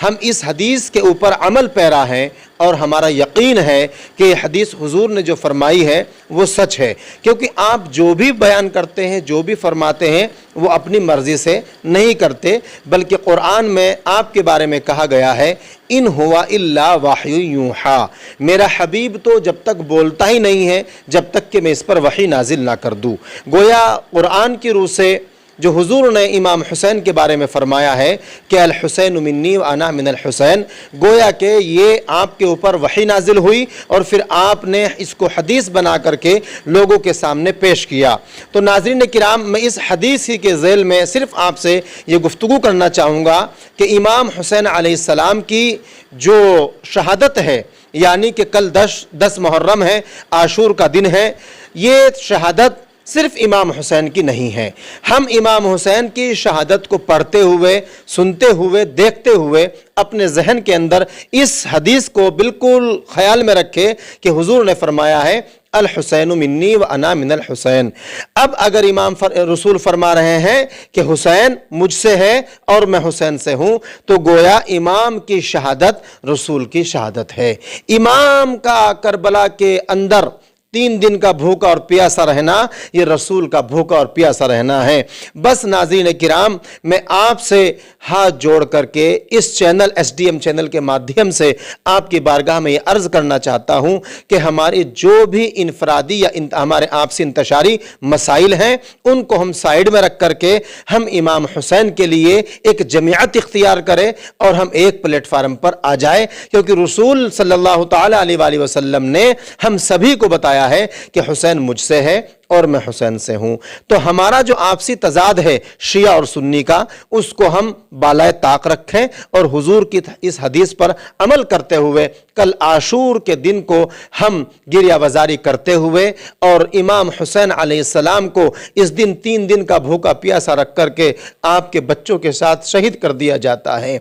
ہم اس حدیث کے اوپر عمل پیرا ہیں اور ہمارا یقین ہے کہ یہ حدیث حضور نے جو فرمائی ہے وہ سچ ہے، کیونکہ آپ جو بھی بیان کرتے ہیں، جو بھی فرماتے ہیں، وہ اپنی مرضی سے نہیں کرتے، بلکہ قرآن میں آپ کے بارے میں کہا گیا ہے ان ہوا الا وحی یوحا، میرا حبیب تو جب تک بولتا ہی نہیں ہے جب تک کہ میں اس پر وحی نازل نہ کر دوں۔ گویا قرآن کی روح سے جو حضور نے امام حسین کے بارے میں فرمایا ہے کہ الحسین منی و انا من الحسین، گویا کہ یہ آپ کے اوپر وحی نازل ہوئی اور پھر آپ نے اس کو حدیث بنا کر کے لوگوں کے سامنے پیش کیا۔ تو ناظرین کرام، میں اس حدیث ہی کے ذیل میں صرف آپ سے یہ گفتگو کرنا چاہوں گا کہ امام حسین علیہ السلام کی جو شہادت ہے، یعنی کہ کل 10 محرم ہے، عاشور کا دن ہے، یہ شہادت صرف امام حسین کی نہیں ہے۔ ہم امام حسین کی شہادت کو پڑھتے ہوئے، سنتے ہوئے، دیکھتے ہوئے اپنے ذہن کے اندر اس حدیث کو بالکل خیال میں رکھے کہ حضور نے فرمایا ہے الحسین منی و انا من الحسین۔ اب اگر امام رسول فرما رہے ہیں کہ حسین مجھ سے ہے اور میں حسین سے ہوں، تو گویا امام کی شہادت رسول کی شہادت ہے۔ امام کا کربلا کے اندر 3 دن کا بھوکا اور پیاسا رہنا، یہ رسول کا بھوکا اور پیاسا رہنا ہے۔ بس ناظرین کرام، میں آپ سے ہاتھ جوڑ کر کے اس چینل SDM چینل کے مادھیم سے آپ کی بارگاہ میں یہ عرض کرنا چاہتا ہوں کہ ہماری جو بھی انفرادی یا ہمارے آپسی انتشاری مسائل ہیں، ان کو ہم سائیڈ میں رکھ کر کے ہم امام حسین کے لیے ایک جماعت اختیار کریں اور ہم ایک پلیٹ فارم پر آ جائیں، کیونکہ رسول صلی اللہ تعالی علیہ وآلہ وسلم نے ہم سبھی کو بتایا ہے کہ حسین مجھ سے ہے اور میں حسین سے ہوں۔ تو ہمارا جو آپسی تضاد ہے شیعہ اور سنی کا، اس کو ہم بالائے طاق رکھیں اور حضور کی اس حدیث پر عمل کرتے ہوئے کل عاشور کے دن کو ہم گریہ وزاری کرتے ہوئے اور امام حسین علیہ السلام کو اس دن 3 دن کا بھوکا پیاسا رکھ کر کے آپ کے بچوں کے ساتھ شہید کر دیا جاتا ہے۔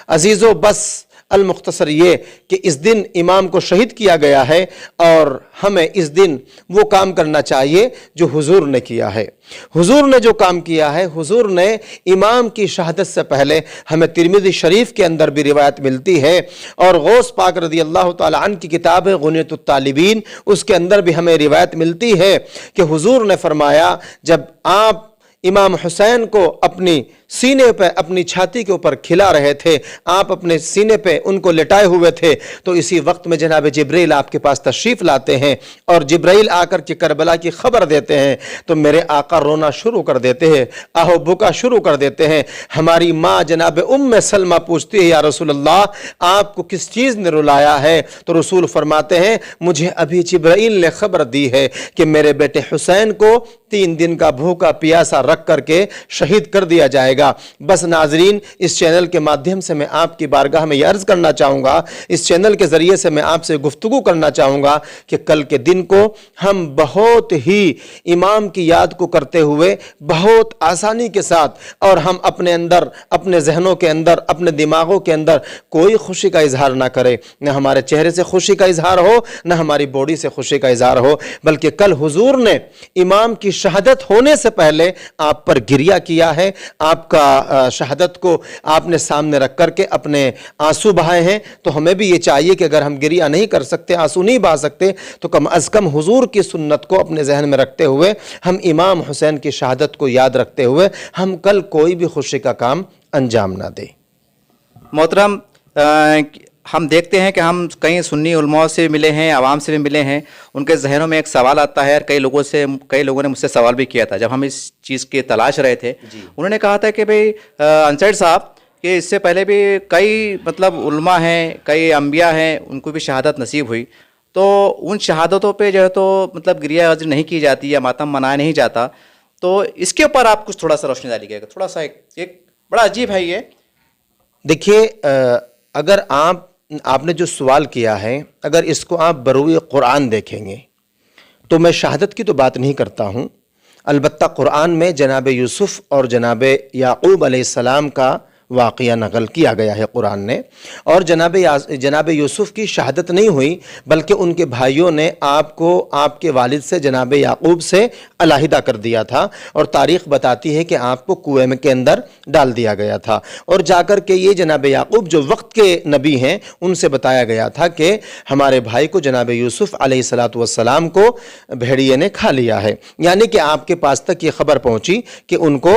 عزیزو، بس المختصر یہ کہ اس دن امام کو شہید کیا گیا ہے اور ہمیں اس دن وہ کام کرنا چاہیے جو حضور نے کیا ہے۔ حضور نے جو کام کیا ہے، حضور نے امام کی شہادت سے پہلے، ہمیں ترمذی شریف کے اندر بھی روایت ملتی ہے اور غوث پاک رضی اللہ تعالی عنہ کی کتاب ہے غنیۃ الطالبین، اس کے اندر بھی ہمیں روایت ملتی ہے کہ حضور نے فرمایا جب آپ امام حسین کو اپنی سینے پہ، اپنی چھاتی کے اوپر کھلا رہے تھے، آپ اپنے سینے پہ ان کو لٹائے ہوئے تھے، تو اسی وقت میں جناب جبرائیل آپ کے پاس تشریف لاتے ہیں اور جبرائیل آ کر کے کربلا کی خبر دیتے ہیں تو میرے آقا رونا شروع کر دیتے ہیں، آہو بکا شروع کر دیتے ہیں۔ ہماری ماں جناب سلمہ پوچھتی ہے یا رسول اللہ آپ کو کس چیز نے رلایا ہے؟ تو رسول فرماتے ہیں مجھے ابھی جبرائیل نے خبر دی ہے کہ میرے بیٹے حسین کو 3 دن کا بھوکا پیاسا رکھ کر کے شہید کر دیا جائے گا۔ بس ناظرین، اس چینل کے مادھیم سے میں آپ کی بارگاہ میں یہ عرض کرنا چاہوں گا، اس چینل کے ذریعے سے میں آپ سے گفتگو کرنا چاہوں گا کہ کل کے دن کو ہم بہت ہی امام کی یاد کو کرتے ہوئے بہت آسانی کے ساتھ، اور ہم اپنے اندر، اپنے ذہنوں کے اندر، اپنے دماغوں کے اندر کوئی خوشی کا اظہار نہ کرے، نہ ہمارے چہرے سے خوشی کا اظہار ہو، نہ ہماری باڈی سے خوشی کا اظہار ہو، بلکہ کل حضور نے امام کی شہادت ہونے سے پہلے آپ پر گریہ کیا ہے، آپ کا شہادت کو آپ نے سامنے رکھ کر کے اپنے آنسو بہائے ہیں۔ تو ہمیں بھی یہ چاہیے کہ اگر ہم گریہ نہیں کر سکتے، آنسو نہیں بہا سکتے، تو کم از کم حضور کی سنت کو اپنے ذہن میں رکھتے ہوئے، ہم امام حسین کی شہادت کو یاد رکھتے ہوئے ہم کل کوئی بھی خوشی کا کام انجام نہ دیں۔ محترم، ہم دیکھتے ہیں کہ ہم کئی سنی علماء سے ملے ہیں، عوام سے بھی ملے ہیں، ان کے ذہنوں میں ایک سوال آتا ہے، اور کئی لوگوں نے مجھ سے سوال بھی کیا تھا جب ہم اس چیز کے تلاش رہے تھے۔ انہوں نے کہا تھا کہ بھئی انصاری صاحب کہ اس سے پہلے بھی کئی علماء ہیں، کئی انبیاء ہیں، ان کو بھی شہادت نصیب ہوئی، تو ان شہادتوں پہ جو ہے تو گریہ عذر نہیں کی جاتی یا ماتم منایا نہیں جاتا، تو اس کے اوپر آپ کچھ تھوڑا سا روشنی ڈالیے گا، تھوڑا سا ایک بڑا عجیب ہے یہ۔ دیکھیے، اگر آپ نے جو سوال کیا ہے، اگر اس کو آپ بروئے قرآن دیکھیں گے تو میں شہادت کی تو بات نہیں کرتا ہوں، البتہ قرآن میں جناب یوسف اور جناب یعقوب علیہ السلام کا واقعہ نقل کیا گیا ہے قرآن نے. اور جناب یوسف کی شہادت نہیں ہوئی بلکہ ان کے بھائیوں نے آپ کو آپ کے والد سے جناب یعقوب سے علیحدہ کر دیا تھا، اور تاریخ بتاتی ہے کہ آپ کو کنویں کے اندر ڈال دیا گیا تھا، اور جا کر کے یہ جناب یعقوب جو وقت کے نبی ہیں ان سے بتایا گیا تھا کہ ہمارے بھائی کو جناب یوسف علیہ السلام کو بھیڑیے نے کھا لیا ہے. یعنی کہ آپ کے پاس تک یہ خبر پہنچی کہ ان کو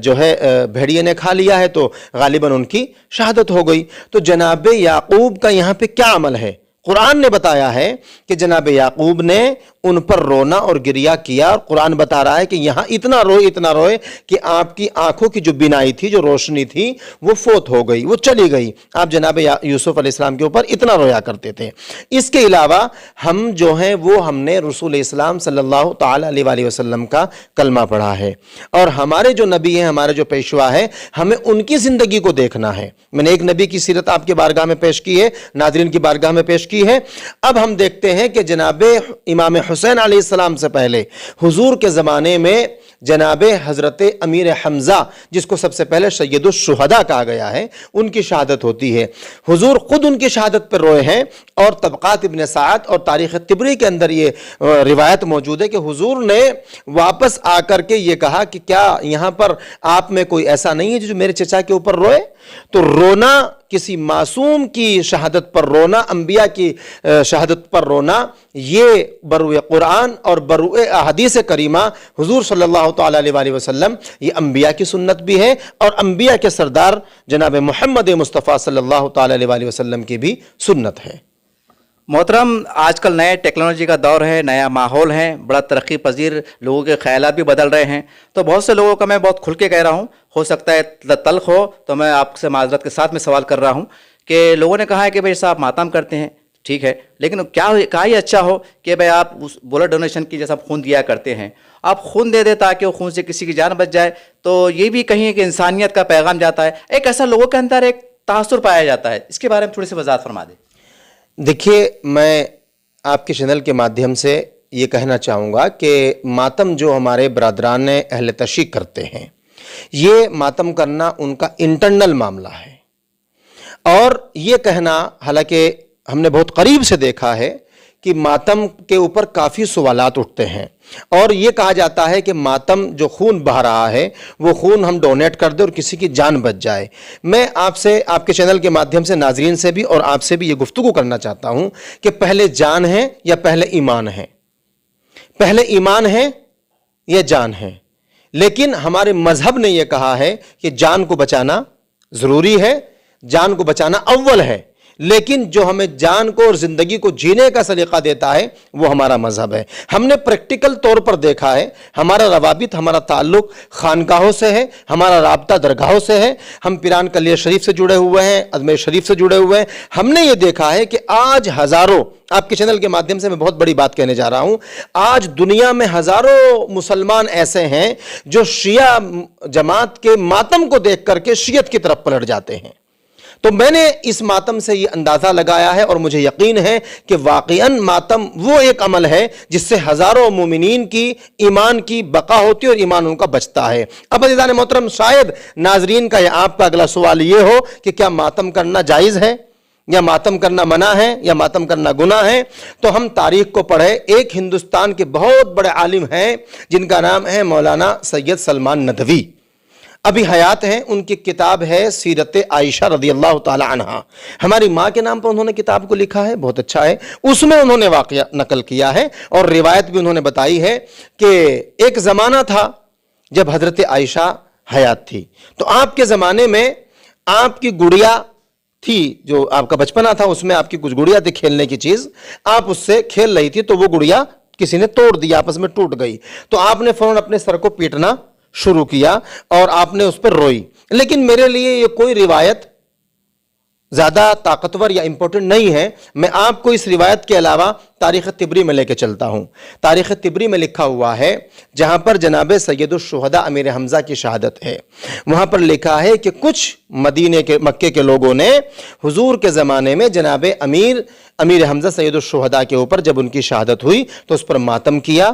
جو ہے بھیڑیے نے کھا لیا ہے، تو غالباً ان کی شہادت ہو گئی. تو جناب یعقوب کا یہاں پہ کیا عمل ہے؟ قرآن نے بتایا ہے کہ جناب یعقوب نے ان پر رونا اور گریہ کیا، اور قرآن بتا رہا ہے کہ یہاں اتنا روئے کہ آپ کی آنکھوں کی جو بینائی تھی، جو روشنی تھی، وہ فوت ہو گئی، وہ چلی گئی. آپ جناب یوسف علیہ السلام کے اوپر اتنا رویا کرتے تھے. اس کے علاوہ ہم جو ہیں وہ ہم نے رسول اسلام صلی اللہ تعالی علیہ وآلہ وسلم کا کلمہ پڑھا ہے، اور ہمارے جو نبی ہیں، ہمارے جو پیشوا ہے، ہمیں ان کی زندگی کو دیکھنا ہے. میں نے ایک نبی کی سیرت آپ کے بارگاہ میں پیش کی ہے، ناظرین کی بارگاہ میں پیش کی ہے. اب ہم دیکھتے ہیں کہ جناب امام حسین علیہ السلام سے پہلے حضور کے زمانے میں جناب حضرت امیر حمزہ، جس کو سب سے پہلے سید الشہداء کہا گیا ہے، ان کی شہادت ہوتی ہے. حضور خود ان کی شہادت پر روئے ہیں، اور طبقات ابن سعد اور تاریخ طبری کے اندر یہ روایت موجود ہے کہ حضور نے واپس آ کر کے یہ کہا کہ کیا یہاں پر آپ میں کوئی ایسا نہیں ہے جو میرے چچا کے اوپر روئے؟ تو رونا، کسی معصوم کی شہادت پر رونا، انبیاء کی شہادت پر رونا، یہ بروئے قرآن اور بروئے احادیث کریمہ حضور صلی اللہ تعالی علیہ وآلہ وسلم، یہ انبیاء کی سنت بھی ہے، اور انبیاء کے سردار جناب محمد مصطفیٰ صلی اللہ تعالی علیہ وآلہ وسلم کی بھی سنت ہے. محترم، آج کل نئے ٹیکنالوجی کا دور ہے، نیا ماحول ہے، بڑا ترقی پذیر، لوگوں کے خیالات بھی بدل رہے ہیں. تو بہت سے لوگوں کا میں بہت کھل کے کہہ رہا ہوں، ہو سکتا ہے تلخ ہو، تو میں آپ سے معذرت کے ساتھ میں سوال کر رہا ہوں کہ لوگوں نے کہا ہے کہ بھائی صاحب ماتم کرتے ہیں، ٹھیک ہے، لیکن کیا یہ اچھا ہو کہ بھائی آپ بلڈ ڈونیشن کی جیسا خون دیا کرتے ہیں، آپ خون دے دیں تاکہ وہ خون سے کسی کی جان بچ جائے. تو یہ بھی کہیں کہ انسانیت کا پیغام جاتا ہے. ایک ایسا لوگوں کے اندر ایک تاثر پایا جاتا ہے، اس کے بارے میں تھوڑی سی وضاحت فرما دیں. دیکھیے، میں آپ کے چینل کے مادھیم سے یہ کہنا چاہوں گا کہ ماتم جو ہمارے برادران اہل تشیع کرتے ہیں، یہ ماتم کرنا ان کا انٹرنل معاملہ ہے. اور یہ کہنا، حالانکہ ہم نے بہت قریب سے دیکھا ہے کہ ماتم کے اوپر کافی سوالات اٹھتے ہیں، اور یہ کہا جاتا ہے کہ ماتم جو خون بہہ رہا ہے وہ خون ہم ڈونیٹ کر دیں اور کسی کی جان بچ جائے. میں آپ سے، آپ کے چینل کے مادھیم سے ناظرین سے بھی اور آپ سے بھی یہ گفتگو کرنا چاہتا ہوں کہ پہلے جان ہے یا پہلے ایمان ہے؟ پہلے ایمان ہے یا جان ہے؟ لیکن ہمارے مذہب نے یہ کہا ہے کہ جان کو بچانا ضروری ہے، جان کو بچانا اول ہے، لیکن جو ہمیں جان کو اور زندگی کو جینے کا سلیقہ دیتا ہے وہ ہمارا مذہب ہے. ہم نے پریکٹیکل طور پر دیکھا ہے، ہمارا روابط، ہمارا تعلق خانقاہوں سے ہے، ہمارا رابطہ درگاہوں سے ہے. ہم پیران کلیہ شریف سے جڑے ہوئے ہیں، اجمیر شریف سے جڑے ہوئے ہیں. ہم نے یہ دیکھا ہے کہ آج ہزاروں، آپ کے چینل کے مادھیم سے میں بہت بڑی بات کہنے جا رہا ہوں، آج دنیا میں ہزاروں مسلمان ایسے ہیں جو شیعہ جماعت کے ماتم کو دیکھ کر کے شیعت کی طرف پلٹ جاتے ہیں. تو میں نے اس ماتم سے یہ اندازہ لگایا ہے، اور مجھے یقین ہے کہ واقعاً ماتم وہ ایک عمل ہے جس سے ہزاروں مومنین کی ایمان کی بقا ہوتی ہے اور ایمان ان کا بچتا ہے. اب عزیزان محترم، شاید ناظرین کا یا آپ کا اگلا سوال یہ ہو کہ کیا ماتم کرنا جائز ہے، یا ماتم کرنا منع ہے، یا ماتم کرنا گناہ ہے؟ تو ہم تاریخ کو پڑھیں. ایک ہندوستان کے بہت بڑے عالم ہیں جن کا نام ہے مولانا سید سلمان ندوی، ابھی حیات ہیں. ان کی کتاب ہے سیرت عائشہ رضی اللہ تعالی عنہا. ہماری ماں کے نام پر انہوں نے کتاب کو لکھا ہے، بہت اچھا ہے. اس میں انہوں نے واقعہ نقل کیا ہے اور روایت بھی انہوں نے بتائی ہے کہ ایک زمانہ تھا جب حضرت عائشہ حیات تھی، تو آپ کے زمانے میں آپ کی گڑیا تھی، جو آپ کا بچپنا تھا اس میں آپ کی کچھ گڑیا تھی کھیلنے کی چیز، آپ اس سے کھیل رہی تھی، تو وہ گڑیا کسی نے توڑ دی، آپس میں ٹوٹ گئی. تو آپ نے فوراً اپنے سر کو پیٹنا شروع کیا اور آپ نے اس پر روئی. لیکن میرے لیے یہ کوئی روایت زیادہ طاقتور یا امپورٹنٹ نہیں ہے. میں آپ کو اس روایت کے علاوہ تاریخ طبری میں لے کے چلتا ہوں. تاریخ طبری میں لکھا ہوا ہے، جہاں پر جناب سید الشہداء امیر حمزہ کی شہادت ہے، وہاں پر لکھا ہے کہ کچھ مدینے کے، مکے کے لوگوں نے حضور کے زمانے میں جناب امیر حمزہ سید الشہداء کے اوپر جب ان کی شہادت ہوئی تو اس پر ماتم کیا.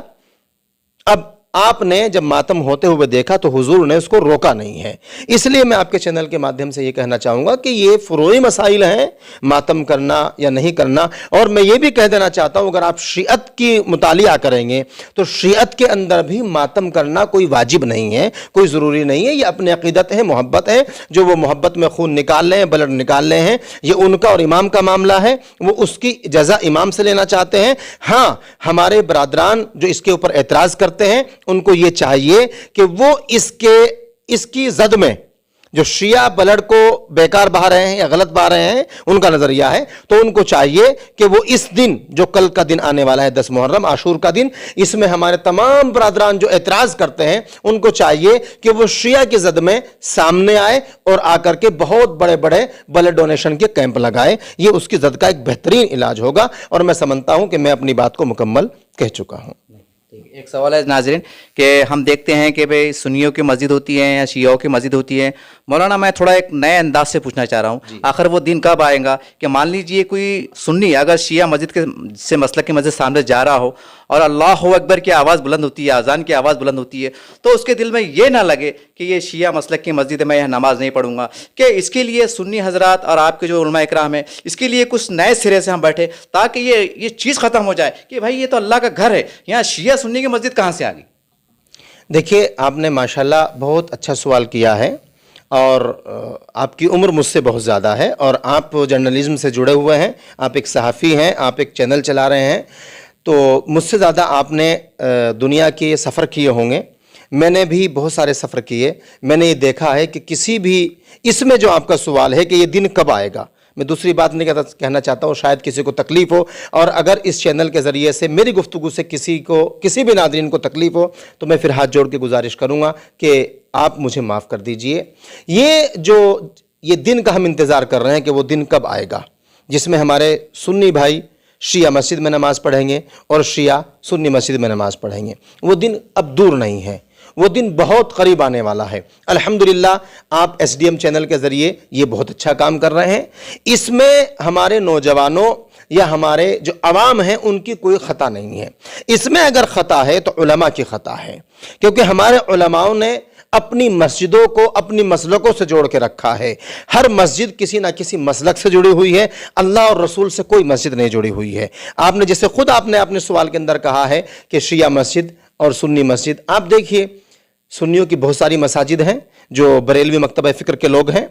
اب آپ نے جب ماتم ہوتے ہوئے دیکھا تو حضور نے اس کو روکا نہیں ہے. اس لیے میں آپ کے چینل کے مادھیم سے یہ کہنا چاہوں گا کہ یہ فروعی مسائل ہیں، ماتم کرنا یا نہیں کرنا. اور میں یہ بھی کہہ دینا چاہتا ہوں، اگر آپ شیعت کی مطالعہ کریں گے تو شیعت کے اندر بھی ماتم کرنا کوئی واجب نہیں ہے، کوئی ضروری نہیں ہے. یہ اپنی عقیدت ہے، محبت ہے، جو وہ محبت میں خون نکال لیں، بلڈ نکال لے ہیں، یہ ان کا اور امام کا معاملہ ہے. وہ اس کی جزا امام سے لینا چاہتے ہیں. ہاں، ہمارے برادران جو اس کے اوپر اعتراض کرتے ہیں ان کو یہ چاہیے کہ وہ اس کی زد میں جو شیعہ بلڈ کو بیکار بہا رہے ہیں یا غلط بہا رہے ہیں، ان کا نظریہ ہے، تو ان کو چاہیے کہ وہ اس دن جو کل کا دن آنے والا ہے 10 محرم عاشور کا دن، اس میں ہمارے تمام برادران جو اعتراض کرتے ہیں ان کو چاہیے کہ وہ شیعہ کی زد میں سامنے آئے اور آ کر کے بہت بڑے بڑے بلڈ ڈونیشن کے کیمپ لگائے. یہ اس کی زد کا ایک بہترین علاج ہوگا. اور میں سمجھتا ہوں کہ میں اپنی بات کو مکمل کہہ چکا ہوں. ایک سوال ہے ناظرین کہ ہم دیکھتے ہیں کہ بھئی سنیوں کی مسجد ہوتی ہے یا شیعوں کی مسجد ہوتی ہے. مولانا میں تھوڑا ایک نئے انداز سے پوچھنا چاہ رہا ہوں، آخر وہ دن کب آئے گا کہ مان لیجئے کوئی سنی اگر شیعہ مسجد کے سے مسلک کی مسجد سامنے جا رہا ہو اور اللہ اکبر کی آواز بلند ہوتی ہے، اذان کی آواز بلند ہوتی ہے، تو اس کے دل میں یہ نہ لگے کہ یہ شیعہ مسلک کی مسجد ہے، میں یہاں نماز نہیں پڑھوں گا. کہ اس کے لیے سنی حضرات اور آپ کے جو علماء اکرام ہیں اس کے لیے کچھ نئے سرے سے ہم بیٹھے تاکہ یہ چیز ختم ہو جائے کہ بھائی یہ تو اللہ کا گھر ہے، یہاں شیعہ سنی کی مسجد کہاں سے آ گئی؟ دیکھیے، آپ نے ماشاءاللہ بہت اچھا سوال کیا ہے اور آپ کی عمر مجھ سے بہت زیادہ ہے اور آپ جرنلزم سے جڑے ہوئے ہیں، آپ ایک صحافی ہیں، آپ ایک چینل چلا رہے ہیں، تو مجھ سے زیادہ آپ نے دنیا کے سفر کیے ہوں گے. میں نے بھی بہت سارے سفر کیے. میں نے یہ دیکھا ہے کہ کسی بھی اس میں جو آپ کا سوال ہے کہ یہ دن کب آئے گا، میں دوسری بات نہیں کہنا چاہتا ہوں، شاید کسی کو تکلیف ہو، اور اگر اس چینل کے ذریعے سے میری گفتگو سے کسی بھی ناظرین کو تکلیف ہو تو میں پھر ہاتھ جوڑ کے گزارش کروں گا کہ آپ مجھے معاف کر دیجئے. یہ دن کا ہم انتظار کر رہے ہیں کہ وہ دن کب آئے گا جس میں ہمارے سنی بھائی شیعہ مسجد میں نماز پڑھیں گے اور شیعہ سنی مسجد میں نماز پڑھیں گے. وہ دن اب دور نہیں ہے، وہ دن بہت قریب آنے والا ہے. الحمدللہ آپ ایس ڈی ایم چینل کے ذریعے یہ بہت اچھا کام کر رہے ہیں. اس میں ہمارے نوجوانوں یا ہمارے جو عوام ہیں ان کی کوئی خطا نہیں ہے. اس میں اگر خطا ہے تو علماء کی خطا ہے، کیونکہ ہمارے علماءوں نے اپنی مسجدوں کو اپنی مسلکوں سے جوڑ کے رکھا ہے. ہر مسجد کسی نہ کسی مسلک سے جڑی ہوئی ہے، اللہ اور رسول سے کوئی مسجد نہیں جڑی ہوئی ہے. آپ نے جیسے خود آپ نے اپنے سوال کے اندر کہا ہے کہ شیعہ مسجد اور سنی مسجد، آپ دیکھیے سنیوں کی بہت ساری مساجد ہیں جو بریلوی مکتبہ فکر کے لوگ ہیں،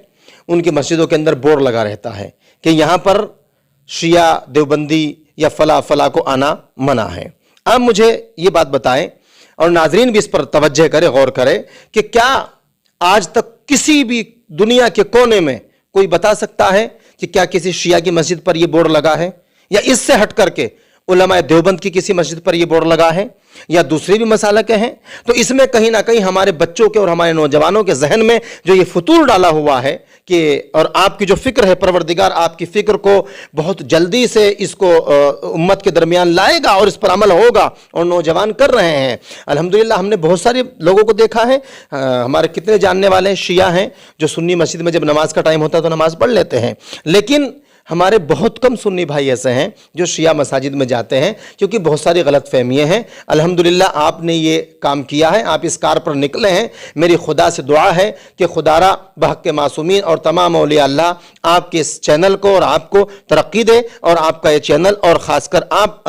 ان کی مسجدوں کے اندر بورڈ لگا رہتا ہے کہ یہاں پر شیعہ دیوبندی یا فلاں کو آنا منع ہے. آپ مجھے یہ بات بتائیں اور ناظرین بھی اس پر توجہ کرے، غور کرے کہ کیا آج تک کسی بھی دنیا کے کونے میں کوئی بتا سکتا ہے کہ کیا کسی شیعہ کی مسجد پر یہ بورڈ لگا ہے، یا اس سے ہٹ کر کے علماء دیوبند کی کسی مسجد پر یہ بورڈ لگا ہے یا دوسری بھی مسالک ہیں؟ تو اس میں کہیں نہ کہیں ہمارے بچوں کے اور ہمارے نوجوانوں کے ذہن میں جو یہ فطور ڈالا ہوا ہے کہ، اور آپ کی جو فکر ہے، پروردگار آپ کی فکر کو بہت جلدی سے اس کو امت کے درمیان لائے گا اور اس پر عمل ہوگا، اور نوجوان کر رہے ہیں. الحمدللہ ہم نے بہت سارے لوگوں کو دیکھا ہے، ہمارے کتنے جاننے والے شیعہ ہیں جو سنی مسجد میں جب نماز کا ٹائم ہوتا ہے تو نماز پڑھ لیتے ہیں، لیکن ہمارے بہت کم سنی بھائی ایسے ہیں جو شیعہ مساجد میں جاتے ہیں، کیونکہ بہت ساری غلط فہمیاں ہیں. الحمدللہ آپ نے یہ کام کیا ہے، آپ اس کار پر نکلے ہیں. میری خدا سے دعا ہے کہ خدا را بحق کے معصومین اور تمام اولیاء اللہ آپ کے اس چینل کو اور آپ کو ترقی دے، اور آپ کا یہ چینل اور خاص کر آپ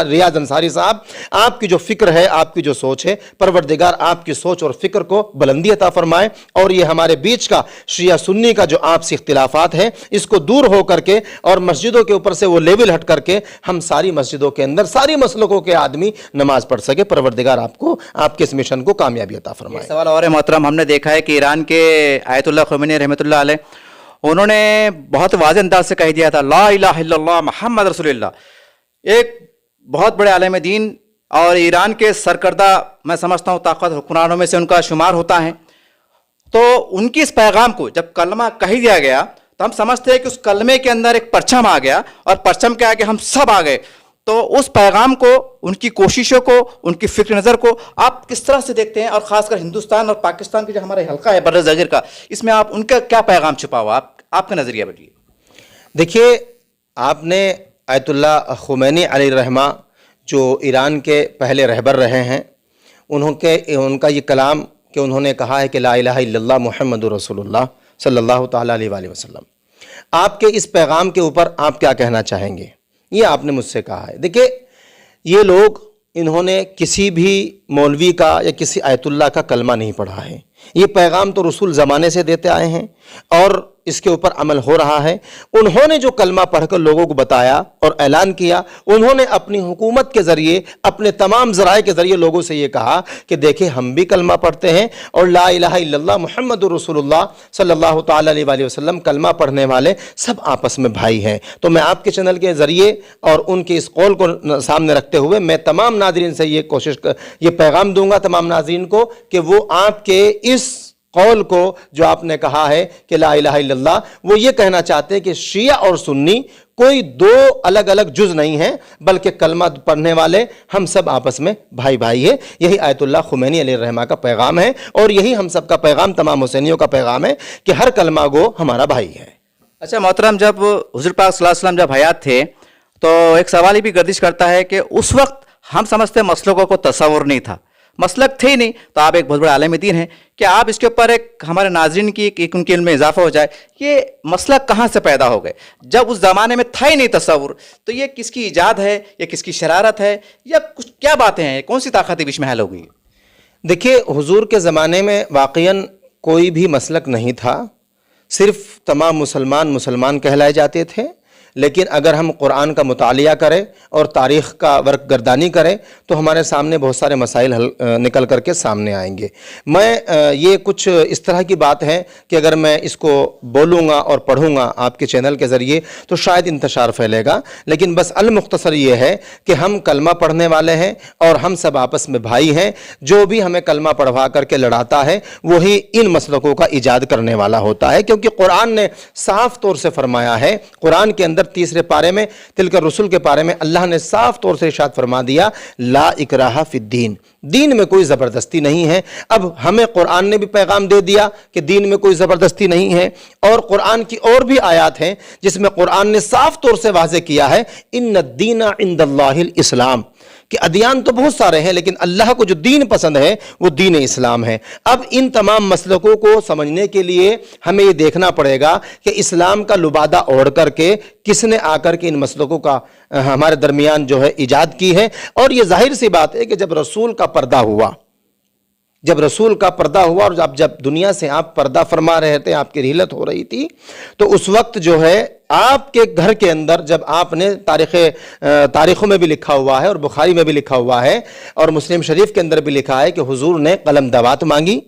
ریاض انصاری صاحب، آپ کی جو فکر ہے، آپ کی جو سوچ ہے، پروردگار آپ کی سوچ اور فکر کو بلندی عطا فرمائے، اور یہ ہمارے بیچ کا شیعہ سنی کا جو آپ سے اختلافات ہیں اس کو دور ہو کر کے اور مسجدوں کے اوپر سے وہ لیول ہٹ کر کے ہم ساری مسجدوں کے اندر ساری مسلکوں کے آدمی نماز پڑھ سکے. پروردگار آپ کو آپ کے اس مشن کو کامیابی عطا فرمائے. ایک سوال اور ہے محترم، ہم نے دیکھا ہے کہ ایران کے آیت اللہ خمینی رحمۃ اللہ علیہ، انہوں نے بہت واضح انداز سے کہہ دیا تھا لا الہ الا اللہ محمد رسول اللہ. ایک بہت بڑے عالم دین اور ایران کے سرکردہ میں سمجھتا ہوں طاقت حکمرانوں میں سے ان کا شمار ہوتا ہے. تو ان کی اس پیغام کو جب کلمہ کہہ دیا گیا تو ہم سمجھتے ہیں کہ اس کلمے کے اندر ایک پرچم آ گیا، اور پرچم کے آگے ہم سب آ گئے. تو اس پیغام کو، ان کی کوششوں کو، ان کی فکر نظر کو آپ کس طرح سے دیکھتے ہیں، اور خاص کر ہندوستان اور پاکستان کے جو ہمارے حلقہ ہے بر صغیر کا، اس میں آپ ان کا کیا پیغام چھپا ہوا، آپ کا نظریہ بتائیے. دیکھیے، آپ نے آیت اللہ خمینی علیہ الرحمہ جو ایران کے پہلے رہبر رہے ہیں، ان کا یہ کلام کہ انہوں نے کہا ہے کہ لا الہ الا اللہ محمد رسول اللہ صلی اللہ تعالیٰ علیہ وآلہ وسلم، آپ کے اس پیغام کے اوپر آپ کیا کہنا چاہیں گے؟ یہ آپ نے مجھ سے کہا ہے۔ دیکھیں، یہ لوگ انہوں نے کسی بھی مولوی کا یا کسی آیت اللہ کا کلمہ نہیں پڑھا ہے، یہ پیغام تو رسول زمانے سے دیتے آئے ہیں اور اس کے اوپر عمل ہو رہا ہے۔ انہوں نے جو کلمہ پڑھ کر لوگوں کو بتایا اور اعلان کیا، انہوں نے اپنی حکومت کے ذریعے، اپنے تمام ذرائع کے ذریعے لوگوں سے یہ کہا کہ دیکھیں ہم بھی کلمہ پڑھتے ہیں اور لا الہ الا اللہ محمد رسول اللہ صلی اللہ تعالیٰ علیہ وآلہ وسلم کلمہ پڑھنے والے سب آپس میں بھائی ہیں۔ تو میں آپ کے چینل کے ذریعے اور ان کے اس قول کو سامنے رکھتے ہوئے میں تمام ناظرین سے یہ پیغام دوں گا، تمام ناظرین کو، کہ وہ آپ کے اس قول کو جو آپ نے کہا ہے کہ لا الہ الا اللہ، وہ یہ کہنا چاہتے ہیں کہ شیعہ اور سنی کوئی دو الگ الگ جز نہیں ہیں، بلکہ کلمہ پڑھنے والے ہم سب آپس میں بھائی بھائی ہیں۔ یہی آیت اللہ خمینی علیہ الرحمہ کا پیغام ہے اور یہی ہم سب کا پیغام، تمام حسینیوں کا پیغام ہے کہ ہر کلمہ گو ہمارا بھائی ہے۔ اچھا محترم، جب حضور پاک صلی اللہ علیہ وسلم جب حیات تھے تو ایک سوال یہ بھی گردش کرتا ہے کہ اس وقت ہم سمجھتے مسلکوں کو تصور نہیں تھا، مسلک تھے ہی نہیں، تو آپ ایک بہت بڑے عالم دین ہیں، کہ آپ اس کے اوپر ایک ہمارے ناظرین کی ایک ان کے علم میں اضافہ ہو جائے، یہ مسلک کہاں سے پیدا ہو گئے جب اس زمانے میں تھا ہی نہیں تصور؟ تو یہ کس کی ایجاد ہے یا کس کی شرارت ہے یا کچھ کیا باتیں ہیں، کون سی طاقتیں بیچ میں حل ہو گئی؟ دیکھیے، حضور کے زمانے میں واقعاً کوئی بھی مسلک نہیں تھا، صرف تمام مسلمان کہلائے جاتے تھے۔ لیکن اگر ہم قرآن کا مطالعہ کریں اور تاریخ کا ورق گردانی کریں تو ہمارے سامنے بہت سارے مسائل نکل کر کے سامنے آئیں گے۔ میں یہ کچھ اس طرح کی بات ہے کہ اگر میں اس کو بولوں گا اور پڑھوں گا آپ کے چینل کے ذریعے تو شاید انتشار پھیلے گا، لیکن بس المختصر یہ ہے کہ ہم کلمہ پڑھنے والے ہیں اور ہم سب آپس میں بھائی ہیں۔ جو بھی ہمیں کلمہ پڑھوا کر کے لڑاتا ہے وہی ان مسلکوں کا ایجاد کرنے والا ہوتا ہے، کیونکہ قرآن نے صاف طور سے فرمایا ہے، قرآن کے اندر تیسرے پارے میں تلک الرسل کے پارے میں اللہ نے صاف طور سے ارشاد فرما دیا، لا اکراہ فی الدین، دین میں کوئی زبردستی نہیں ہے۔ اب ہمیں قرآن نے بھی پیغام دے دیا کہ دین میں کوئی زبردستی نہیں ہے، اور قرآن کی اور بھی آیات ہیں جس میں قرآن نے صاف طور سے واضح کیا ہے، ان الدین عند اللہ الاسلام، کہ ادیان تو بہت سارے ہیں لیکن اللہ کو جو دین پسند ہے وہ دین اسلام ہے۔ اب ان تمام مسلکوں کو سمجھنے کے لیے ہمیں یہ دیکھنا پڑے گا کہ اسلام کا لبادہ اوڑھ کر کے کس نے آ کر کے ان مسلکوں کا ہمارے درمیان جو ہے ایجاد کی ہے۔ اور یہ ظاہر سی بات ہے کہ جب رسول کا پردہ ہوا اور جب دنیا سے آپ پردہ فرما رہے تھے، آپ کی رحلت ہو رہی تھی، تو اس وقت جو ہے آپ کے گھر کے اندر جب آپ نے تاریخوں میں بھی لکھا ہوا ہے اور بخاری میں بھی لکھا ہوا ہے اور مسلم شریف کے اندر بھی لکھا ہے کہ حضور نے قلم دوات مانگی،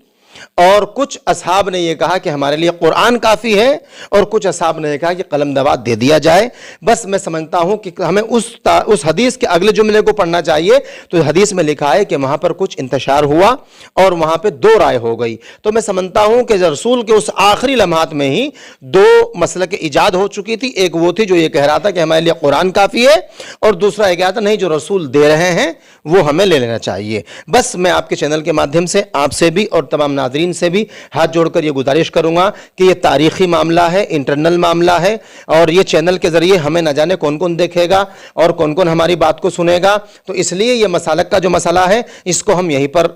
اور کچھ اصحاب نے یہ کہا کہ ہمارے لیے قرآن کافی ہے، اور کچھ اصحاب نے یہ کہا کہ قلم دوات دے دیا جائے۔ بس میں سمجھتا ہوں کہ ہمیں اس حدیث کے اگلے جملے کو پڑھنا چاہیے، تو حدیث میں لکھا ہے کہ وہاں پر کچھ انتشار ہوا اور وہاں پہ دو رائے ہو گئی۔ تو میں سمجھتا ہوں کہ رسول کے اس آخری لمحات میں ہی دو مسلک ایجاد ہو چکی تھی، ایک وہ تھی جو یہ کہہ رہا تھا کہ ہمارے لیے قرآن کافی ہے، اور دوسرا یہ کہا تھا نہیں، جو رسول دے رہے ہیں وہ ہمیں لے لینا چاہیے۔ بس میں آپ کے چینل کے مادھیم سے آپ سے بھی اور تمام ناظرین سے بھی ہاتھ جوڑ کر یہ گزارش کروں گا کہ یہ تاریخی معاملہ ہے، انٹرنل معاملہ ہے، اور یہ چینل کے ذریعے ہمیں نہ جانے کون کون دیکھے گا اور کون کون ہماری بات کو سنے گا، تو اس لیے یہ مسالک کا جو مسئلہ ہے اس کو ہم یہیں پر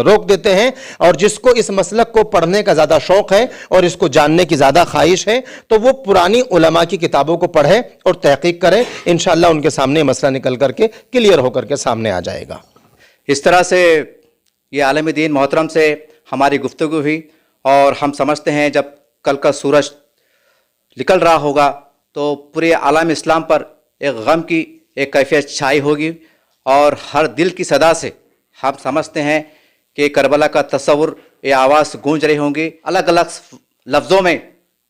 روک دیتے ہیں، اور جس کو اس مسلک کو پڑھنے کا زیادہ شوق ہے اور اس کو جاننے کی زیادہ خواہش ہے تو وہ پرانی علماء کی کتابوں کو پڑھے اور تحقیق کرے، انشاءاللہ ان کے سامنے مسئلہ نکل کر کے کلیئر ہو کر کے سامنے آ جائے گا۔ اس طرح سے یہ عالم دین محترم سے ہماری گفتگو ہوئی، اور ہم سمجھتے ہیں جب کل کا سورج نکل رہا ہوگا تو پورے عالم اسلام پر ایک غم کی ایک کیفیت چھائی ہوگی، اور ہر دل کی صدا سے ہم سمجھتے ہیں کہ کربلا کا تصور، یہ آواز گونج رہی ہوں گی، الگ الگ لفظوں میں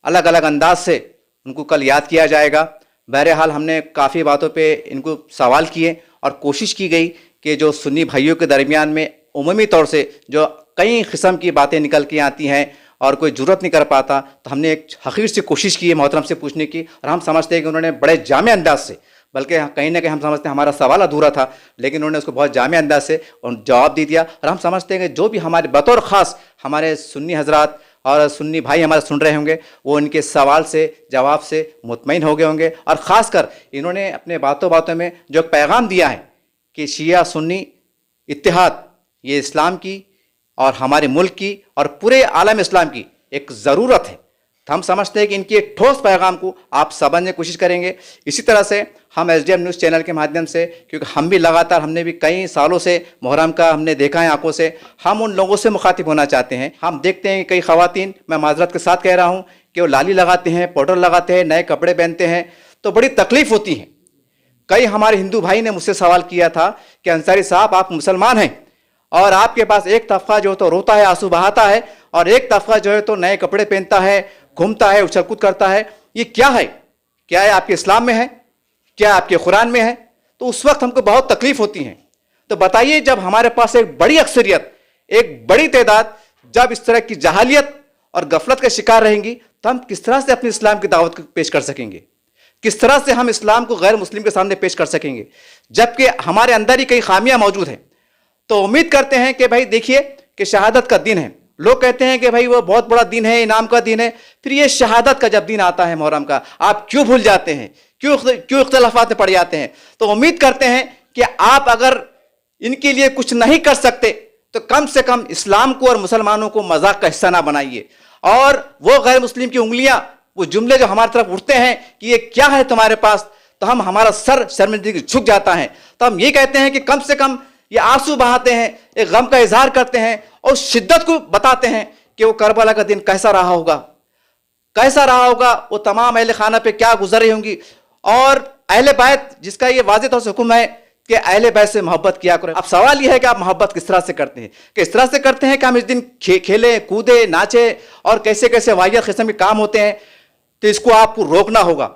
الگ الگ انداز سے ان کو کل یاد کیا جائے گا۔ بہرحال ہم نے کافی باتوں پہ ان کو سوال کیے اور کوشش کی گئی کہ جو سنی بھائیوں کے درمیان میں عمومی طور سے جو کئی قسم کی باتیں نکل کے آتی ہیں اور کوئی جرت نہیں کر پاتا، تو ہم نے ایک حقیر سے کوشش کی ہے محترم سے پوچھنے کی، اور ہم سمجھتے ہیں کہ انہوں نے بڑے جامع انداز سے، بلکہ کہیں نہ کہیں ہم سمجھتے ہیں ہمارا سوال ادھورا تھا، لیکن انہوں نے اس کو بہت جامع انداز سے جواب دے دیا، اور ہم سمجھتے ہیں کہ جو بھی ہمارے بطور خاص ہمارے سنی حضرات اور سنی بھائی ہمارے سن رہے ہوں گے وہ ان کے سوال سے جواب سے مطمئن ہو گئے ہوں گے، اور خاص کر انہوں نے اپنے باتوں میں جو پیغام دیا ہے کہ شیعہ سنی اتحاد یہ اسلام کی اور ہمارے ملک کی اور پورے عالم اسلام کی ایک ضرورت ہے. تو ہم سمجھتے ہیں کہ ان کی ایک ٹھوس پیغام کو آپ سمجھنے کی کوشش کریں گے. اسی طرح سے ہم S D M news channel کے مادھیم سے، کیونکہ ہم بھی لگاتار، ہم نے بھی کئی سالوں سے محرم کا ہم نے دیکھا ہے آنکھوں سے، ہم ان لوگوں سے مخاطب ہونا چاہتے ہیں. ہم دیکھتے ہیں کہ کئی خواتین، میں معذرت کے ساتھ کہہ رہا ہوں، کہ وہ لالی لگاتے ہیں، پاؤڈر لگاتے ہیں، نئے کپڑے پہنتے ہیں، تو بڑی تکلیف ہوتی ہے. کئی ہمارے ہندو بھائی نے مجھ سے سوال کیا تھا کہ انصاری صاحب آپ مسلمان ہیں اور آپ کے پاس ایک طبقہ جو تو روتا ہے، آنسو بہاتا ہے، اور ایک طبقہ جو ہے تو نئے کپڑے پہنتا ہے، گھومتا ہے، اچھل کود کرتا ہے، یہ کیا ہے؟ کیا ہے آپ کے اسلام میں ہے؟ کیا آپ کے قرآن میں ہے؟ تو اس وقت ہم کو بہت تکلیف ہوتی ہے. تو بتائیے، جب ہمارے پاس ایک بڑی اکثریت، ایک بڑی تعداد جب اس طرح کی جہالیت اور غفلت کا شکار رہیں گی، تو ہم کس طرح سے اپنے اسلام کی دعوت کو پیش کر سکیں گے؟ کس طرح سے ہم اسلام کو غیر مسلم کے سامنے پیش کر سکیں گے جبکہ ہمارے اندر ہی کئی خامیاں موجود ہیں؟ تو امید کرتے ہیں کہ بھائی دیکھیے کہ شہادت کا دن ہے. لوگ کہتے ہیں کہ بھائی وہ بہت بڑا دن ہے، انعام کا دن ہے. پھر یہ شہادت کا جب دن آتا ہے محرم کا، آپ کیوں بھول جاتے ہیں؟ کیوں اختلافات میں پڑ جاتے ہیں؟ تو امید کرتے ہیں کہ آپ اگر ان کے لیے کچھ نہیں کر سکتے تو کم سے کم اسلام کو اور مسلمانوں کو مذاق کا حصہ نہ بنائیے. اور وہ غیر مسلم کی انگلیاں، وہ جملے جو ہماری طرف اٹھتے ہیں کہ یہ کیا ہے تمہارے پاس، تو ہمارا سر شرمندگی جھک جاتا ہے. تو ہم یہ کہتے ہیں کہ کم سے کم یہ آنسو بہاتے ہیں، ایک غم کا اظہار کرتے ہیں اور شدت کو بتاتے ہیں کہ وہ کربلا کا دن کیسا رہا ہوگا، کیسا رہا ہوگا، وہ تمام اہل خانہ پہ کیا گزر رہی ہوں گی. اور اہل بیت جس کا یہ واضح طور سے حکم ہے کہ اہل بیت سے محبت کیا کریں. اب سوال یہ ہے کہ آپ محبت کس طرح سے کرتے ہیں؟ کہ اس طرح سے کرتے ہیں کہ ہم اس دن کھیلیں، کودیں، ناچیں اور کیسے کیسے واحد قسم کے کام ہوتے ہیں. تو اس کو آپ کو روکنا ہوگا،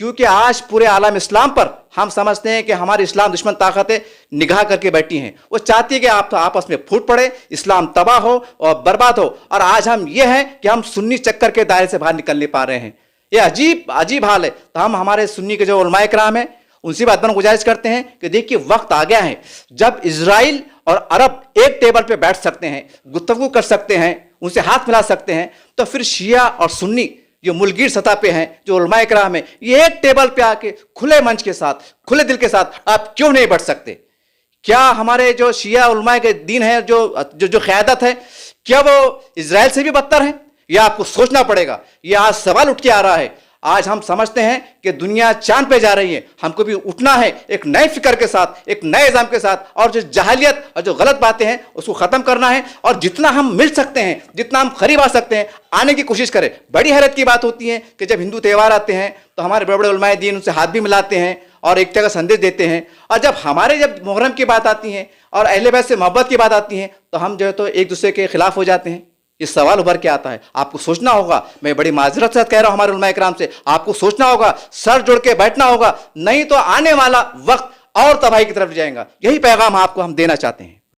کیونکہ آج پورے عالم اسلام پر ہم سمجھتے ہیں کہ ہماری اسلام دشمن طاقتیں نگاہ کر کے بیٹھی ہیں. وہ چاہتی ہے کہ آپ آپس میں پھوٹ پڑے، اسلام تباہ ہو اور برباد ہو. اور آج ہم یہ ہیں کہ ہم سنی چکر کے دائرے سے باہر نکل نہیں پا رہے ہیں. یہ عجیب حال ہے. تو ہم ہمارے سنی کے جو علماء کرام ہیں ان سے بات گزارش کرتے ہیں کہ دیکھیے وقت آ گیا ہے جب اسرائیل اور عرب ایک ٹیبل پہ بیٹھ سکتے ہیں، گفتگو کر سکتے ہیں، ان سے ہاتھ ملا سکتے ہیں. تو پھر شیعہ اور سنی جو ملگیر سطح پہ ہیں، جو علماء کرام ہیں، یہ ایک ٹیبل پہ آ کے کھلے منچ کے ساتھ، کھلے دل کے ساتھ آپ کیوں نہیں بیٹھ سکتے؟ کیا ہمارے جو شیعہ علماء کے دین ہے، جو قیادت ہے، کیا وہ اسرائیل سے بھی بدتر ہے؟ یہ آپ کو سوچنا پڑے گا. یہ آج سوال اٹھ کے آ رہا ہے. آج ہم سمجھتے ہیں کہ دنیا چاند پہ جا رہی ہے. ہم کو بھی اٹھنا ہے ایک نئے فکر کے ساتھ، ایک نئے نظام کے ساتھ، اور جو جہالیت اور جو غلط باتیں ہیں اس کو ختم کرنا ہے. اور جتنا ہم مل سکتے ہیں، جتنا ہم قریب آ سکتے ہیں، آنے کی کوشش کریں. بڑی حیرت کی بات ہوتی ہے کہ جب ہندو تہوار آتے ہیں تو ہمارے بڑے بڑے علماء دین ان سے ہاتھ بھی ملاتے ہیں اور ایک کا سندیش دیتے ہیں. اور جب محرم کی بات آتی ہے اور اہل بیت سے محبت کی بات آتی ہے تو ہم جو ہے تو ایک دوسرے کے خلاف ہو جاتے ہیں. یہ سوال ابھر کے آتا ہے. آپ کو سوچنا ہوگا. میں بڑی معذرت سے کہہ رہا ہوں ہمارے علماء کرام سے، آپ کو سوچنا ہوگا، سر جوڑ کے بیٹھنا ہوگا، نہیں تو آنے والا وقت اور تباہی کی طرف جائے گا. یہی پیغام آپ کو ہم دینا چاہتے ہیں.